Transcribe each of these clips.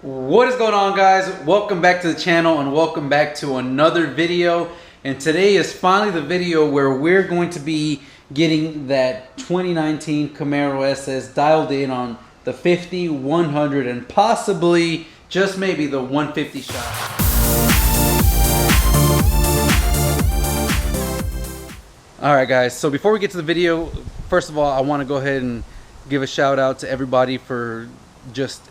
What is going on, guys? Welcome back to the channel and welcome back to another video. And today is finally the video where we're going to be getting that 2019 Camaro SS dialed in on the 50, 100, and possibly, just maybe, the 150 shot. Alright guys, so before we get to the video, first of all, I want to go ahead and give a shout out to everybody for just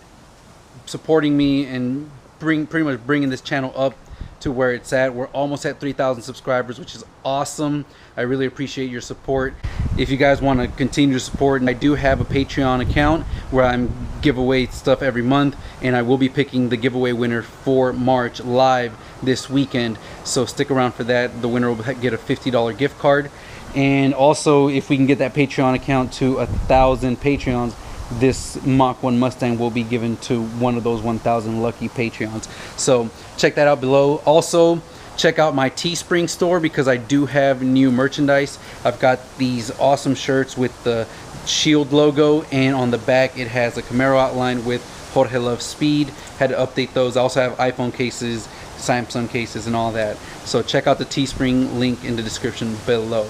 supporting me and pretty much bringing this channel up to where it's at. We're almost at 3,000 subscribers, which is awesome. I really appreciate your support. If you guys want to continue to support, I do have a Patreon account where I'm give away stuff every month, and I will be picking the giveaway winner for March live this weekend, so stick around for that. The winner will get a $50 gift card. And also, if we can get that Patreon account to 1,000 Patreons, this Mach 1 Mustang will be given to one of those 1,000 lucky Patreons. So check that out below. Also, check out my Teespring store because I do have new merchandise. I've got these awesome shirts with the Shield logo, and on the back it has a Camaro outline with Jorge Loves Speed. Had to update those. I also have iPhone cases, Samsung cases, and all that. So check out the Teespring link in the description below.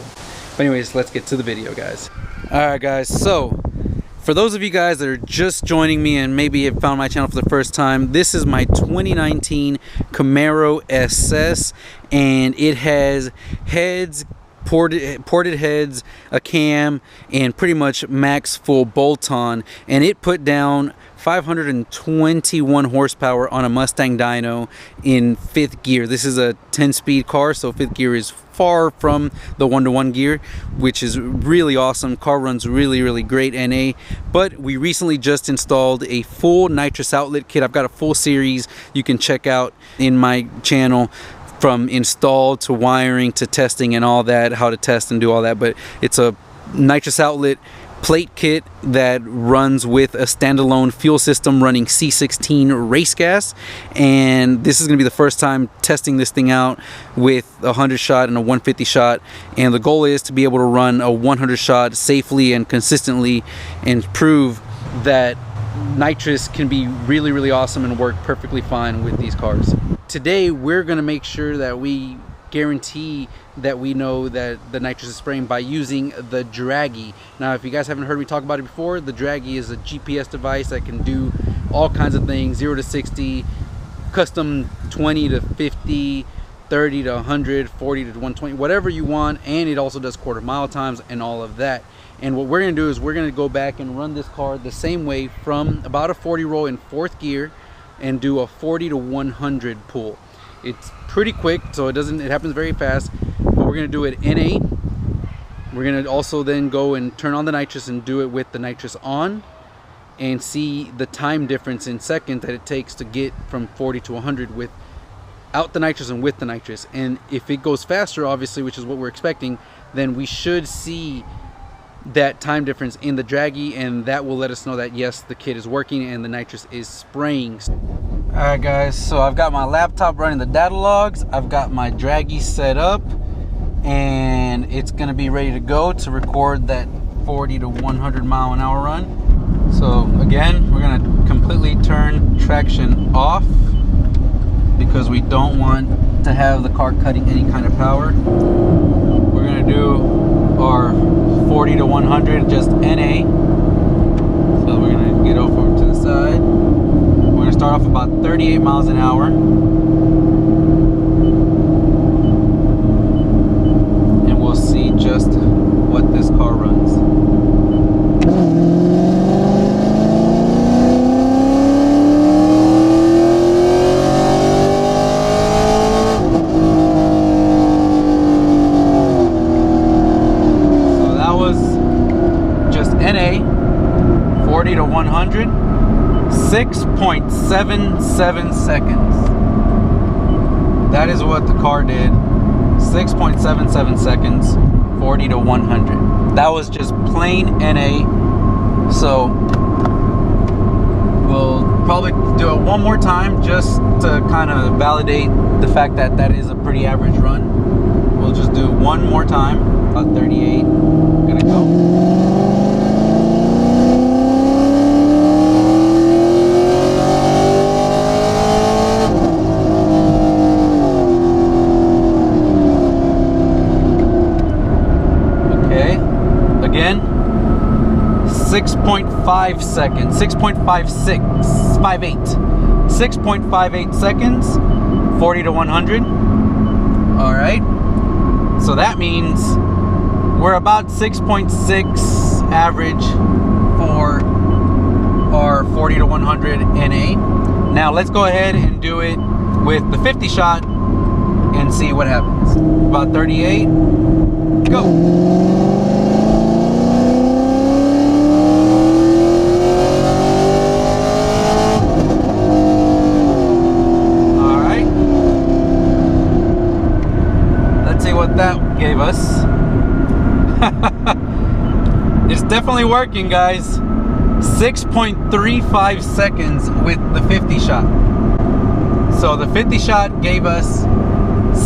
But anyways, let's get to the video, guys. Alright guys, so for those of you guys that are just joining me and maybe have found my channel for the first time, this is my 2019 Camaro SS, and it has heads, ported heads, a cam, and pretty much max full bolt-on, and it put down 521 horsepower on a Mustang dyno in 5th gear. This is a 10-speed car, so 5th gear is far from the 1-to-1 gear, which is really awesome. Car runs really great NA. But we recently just installed a full nitrous outlet kit. I've got a full series you can check out in my channel, from install to wiring to testing and all that, how to test and do all that. But it's a nitrous outlet plate kit that runs with a standalone fuel system running C16 race gas, and this is going to be the first time testing this thing out with a 100 shot and a 150 shot, and the goal is to be able to run a 100 shot safely and consistently and prove that nitrous can be really awesome and work perfectly fine with these cars. Today we're going to make sure that we guarantee that we know that the nitrous is spraying by using the Draggy. Now, if you guys haven't heard me talk about it before, the Draggy is a GPS device that can do all kinds of things: 0 to 60, custom 20 to 50, 30 to 100, 40 to 120, whatever you want, and it also does quarter-mile times and all of that. And what we're going to do is we're going to go back and run this car the same way from about a 40 roll in 4th gear and do a 40 to 100 pull. It's pretty quick, so it happens very fast, but we're going to do it NA. We're going to also then go and turn on the nitrous and do it with the nitrous on, and see the time difference in seconds that it takes to get from 40 to 100 without the nitrous and with the nitrous. And if it goes faster, obviously, which is what we're expecting, then we should see that time difference in the Draggy, and that will let us know that yes, the kit is working and the nitrous is spraying. Alright guys, so I've got my laptop running the data logs, I've got my Draggy set up, and it's gonna be ready to go to record that 40 to 100 mile an hour run. So again, we're gonna completely turn traction off because we don't want to have the car cutting any kind of power. We're gonna do our 40 to 100 just NA. So we're gonna get over to the side. We're gonna start off about 38 miles an hour. And we'll see just what this car runs. NA 40 to 100, 6.77 seconds. That is what the car did. 6.77 seconds, 40 to 100. That was just plain NA. So we'll probably do it one more time just to kind of validate the fact that that is a pretty average run. We'll just do one more time. About 38. Gonna go. 6.5 seconds, 6.58 seconds, 40 to 100. All right, so that means we're about 6.6 average for our 40 to 100 NA. Now let's go ahead and do it with the 50 shot and see what happens. About 38, go. What that gave us. It's definitely working, guys. 6.35 seconds with the 50 shot. So the 50 shot gave us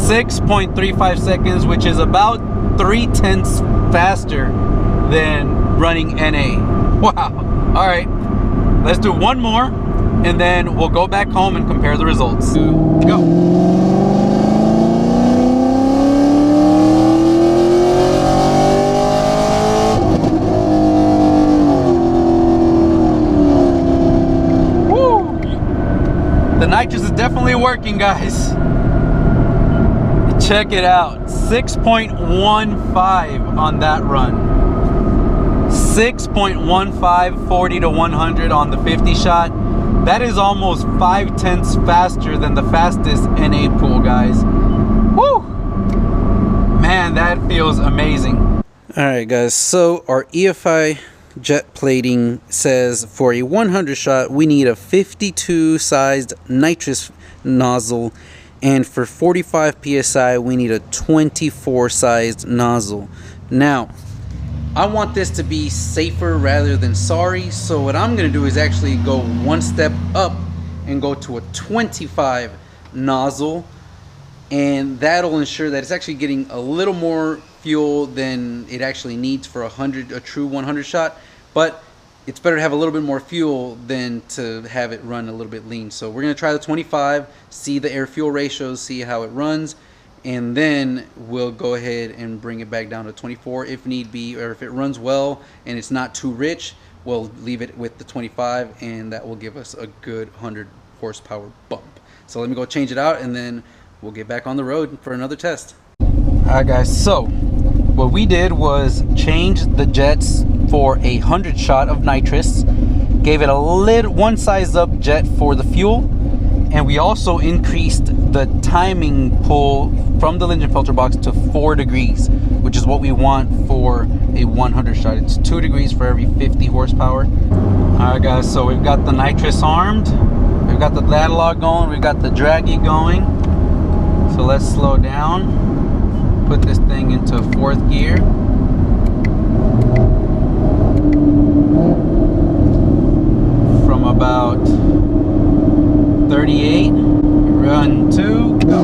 6.35 seconds, which is about 3/10 faster than running NA. Wow. All right, let's do one more and then we'll go back home and compare the results. Go. The nitrous is definitely working, guys. Check it out. 6.15 on that run. 6.15, 40 to 100 on the 50 shot. That is almost 5/10 faster than the fastest NA pool, guys. Woo! Man, that feels amazing. All right, guys. So our EFI jet plating says for a 100 shot we need a 52 sized nitrous nozzle, and for 45 psi we need a 24 sized nozzle. Now I want this to be safer rather than sorry, so what I'm gonna do is actually go one step up and go to a 25 nozzle, and that'll ensure that it's actually getting a little more fuel than it actually needs for a true 100 shot. But it's better to have a little bit more fuel than to have it run a little bit lean. So we're gonna try the 25, see the air fuel ratios, see how it runs, and then we'll go ahead and bring it back down to 24 if need be, or if it runs well and it's not too rich, we'll leave it with the 25, and that will give us a good 100 horsepower bump. So let me go change it out and then we'll get back on the road for another test. All right, guys, so what we did was change the jets for a 100 shot of nitrous, gave it a one size up jet for the fuel, and we also increased the timing pull from the engine filter box to 4 degrees, which is what we want for a 100 shot. It's 2 degrees for every 50 horsepower. All right, guys, so we've got the nitrous armed, we've got the analog going, we've got the draggy going. So let's slow down, put this thing into 4th gear. From about 38, run 2, go.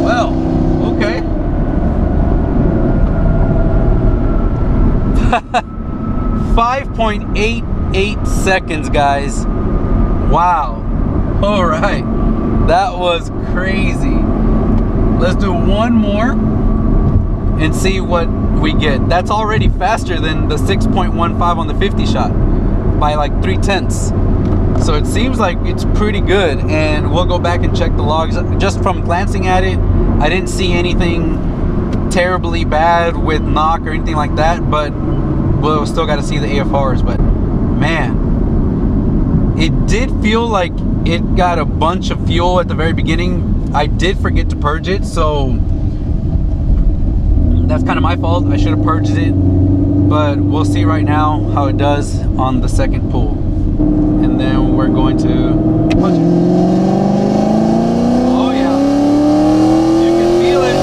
Well, okay. 5.88 seconds, guys. Wow. All right, that was crazy. Let's do one more and see what we get. That's already faster than the 6.15 on the 50 shot by like 3/10. So it seems like it's pretty good, and we'll go back and check the logs. Just from glancing at it, I didn't see anything terribly bad with knock or anything like that, but we'll still got to see the AFRs. But man, it did feel like it got a bunch of fuel at the very beginning. I did forget to purge it, so that's kind of my fault. I should have purged it, but we'll see right now how it does on the second pull, and then we're going to punch it. Oh yeah, you can feel it.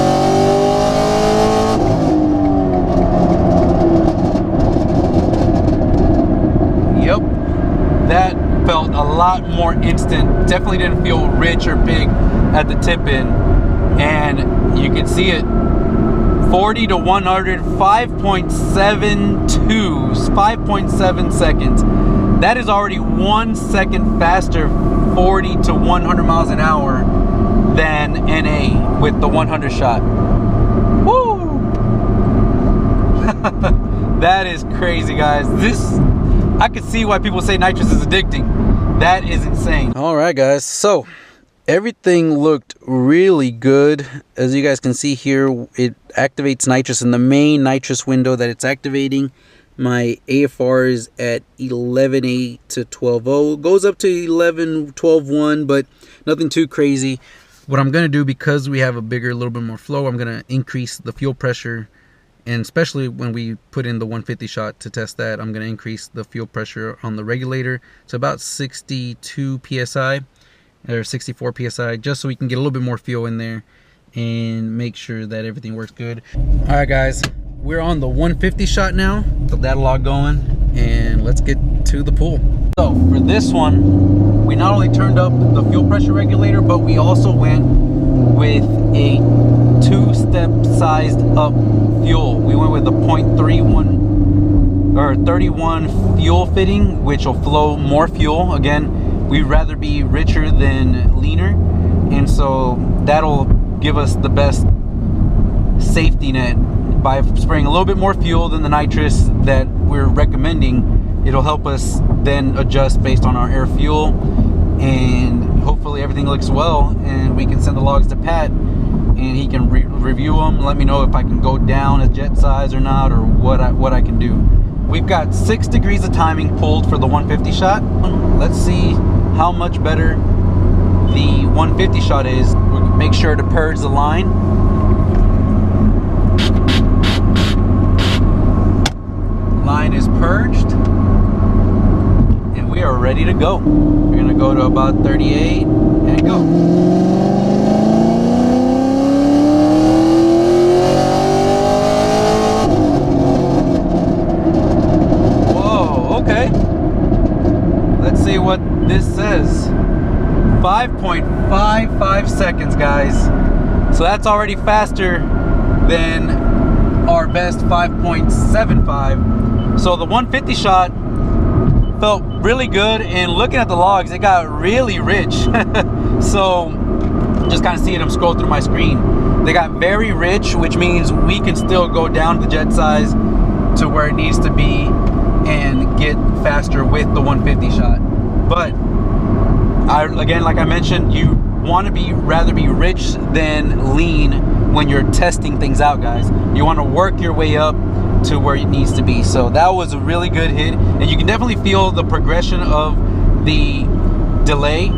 Yep, that felt a lot more instant. Definitely didn't feel rich or big at the tip in, and you can see it. 40 to 100, 5.7 seconds. That is already 1 second faster 40 to 100 miles an hour than NA with the 100 shot. Woo! That is crazy, guys. I could see why people say nitrous is addicting. That is insane. All right, guys. So everything looked really good. As you guys can see here, it activates nitrous in the main nitrous window that it's activating. My AFR is at 11.8 to 12.0. It goes up to 12.1, but nothing too crazy. What I'm going to do, because we have a little bit more flow, I'm going to increase the fuel pressure. And especially when we put in the 150 shot to test that, I'm going to increase the fuel pressure on the regulator to about 62 psi or 64 psi, just so we can get a little bit more fuel in there and make sure that everything works good. All right, guys, we're on the 150 shot now. Got that log going, and let's get to the pool. So for this one, we not only turned up the fuel pressure regulator, but we also went with a 2-step sized up fuel. We went with a 0.31 or 31 fuel fitting, which will flow more fuel. Again, we'd rather be richer than leaner, and so that'll give us the best safety net by spraying a little bit more fuel than the nitrous that we're recommending. It'll help us then adjust based on our air fuel, and hopefully everything looks well, and we can send the logs to Pat and he can review them, let me know if I can go down a jet size or not, or what I can do. We've got 6 degrees of timing pulled for the 150 shot. Let's see how much better the 150 shot is. We'll make sure to purge the line. Line is purged, and we are ready to go. We're gonna go to about 38 and go. Okay, let's see what this says. 5.55 seconds, guys. So that's already faster than our best 5.75. So the 150 shot felt really good, and looking at the logs, it got really rich. So just kind of seeing them scroll through my screen, they got very rich, which means we can still go down the jet size to where it needs to be and get faster with the 150 shot. But again, like I mentioned, you want to rather be rich than lean when you're testing things out, guys. You want to work your way up to where it needs to be. So that was a really good hit, and you can definitely feel the progression of the delay.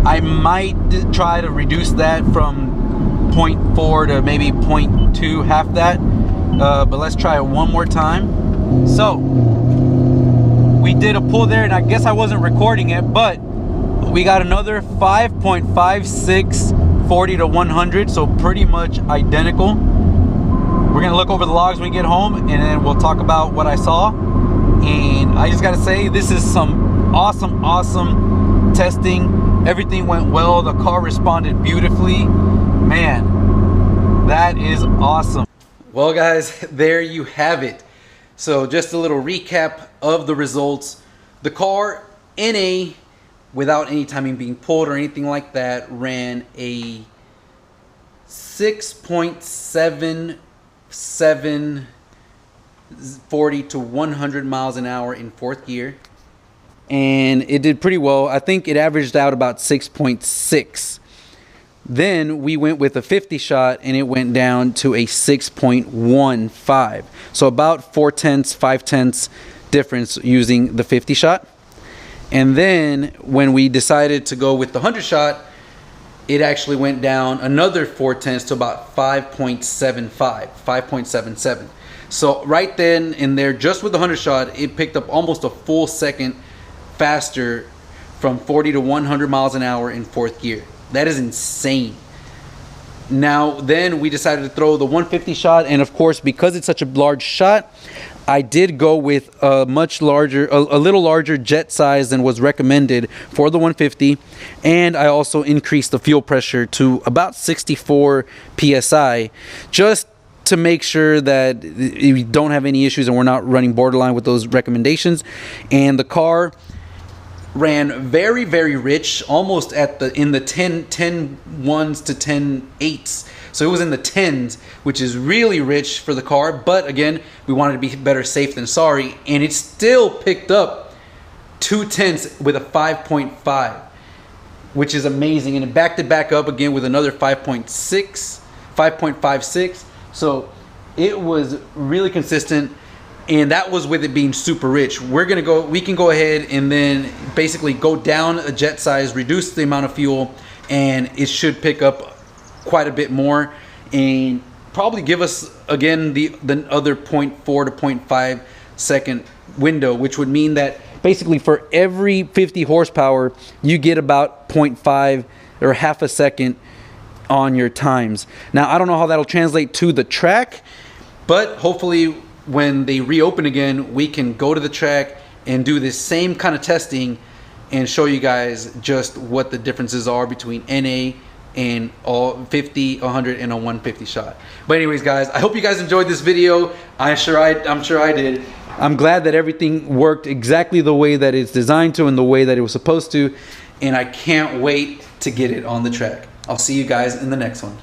I might try to reduce that from 0.4 to maybe 0.2, half that, but let's try it one more time. So we did a pull there, and I guess I wasn't recording it, but we got another 5.56 40 to 100, so pretty much identical. We're gonna look over the logs when we get home, and then we'll talk about what I saw. And I just gotta say, this is some awesome testing. Everything went well. The car responded beautifully. Man, that is awesome. Well, guys, there you have it. So just a little recap of the results. The car, NA, without any timing being pulled or anything like that, ran a 6.77 40 to 100 miles an hour in 4th gear. And it did pretty well. I think it averaged out about 6.6. Then we went with a 50 shot, and it went down to a 6.15. So about 0.4, 0.5 difference using the 50 shot. And then when we decided to go with the 100 shot, it actually went down another 0.4 to about 5.75, 5.77. So right then and there, just with the 100 shot, it picked up almost a full second faster from 40 to 100 miles an hour in 4th gear. That is insane. Now, then we decided to throw the 150 shot, and of course, because it's such a large shot, I did go with a much larger, a little larger jet size than was recommended for the 150, and I also increased the fuel pressure to about 64 psi, just to make sure that we don't have any issues and we're not running borderline with those recommendations. And the car ran very, very rich, almost in the 10 ones to 10 8s. So it was in the 10s, which is really rich for the car. But again, we wanted to be better safe than sorry, and it still picked up 2/10 with a 5.5, which is amazing. And it backed it back up again with another 5.56. So it was really consistent. And that was with it being super rich. We can go ahead and then basically go down a jet size, reduce the amount of fuel, and it should pick up quite a bit more and probably give us again the other 0.4 to 0.5 second window, which would mean that basically for every 50 horsepower you get about 0.5 or half a second on your times. Now I don't know how that'll translate to the track, but hopefully when they reopen again, we can go to the track and do this same kind of testing and show you guys just what the differences are between NA and all 50, 100, and a 150 shot. But anyways, guys, I hope you guys enjoyed this video. I'm sure I did. I'm glad that everything worked exactly the way that it's designed to and the way that it was supposed to, and I can't wait to get it on the track. I'll see you guys in the next one.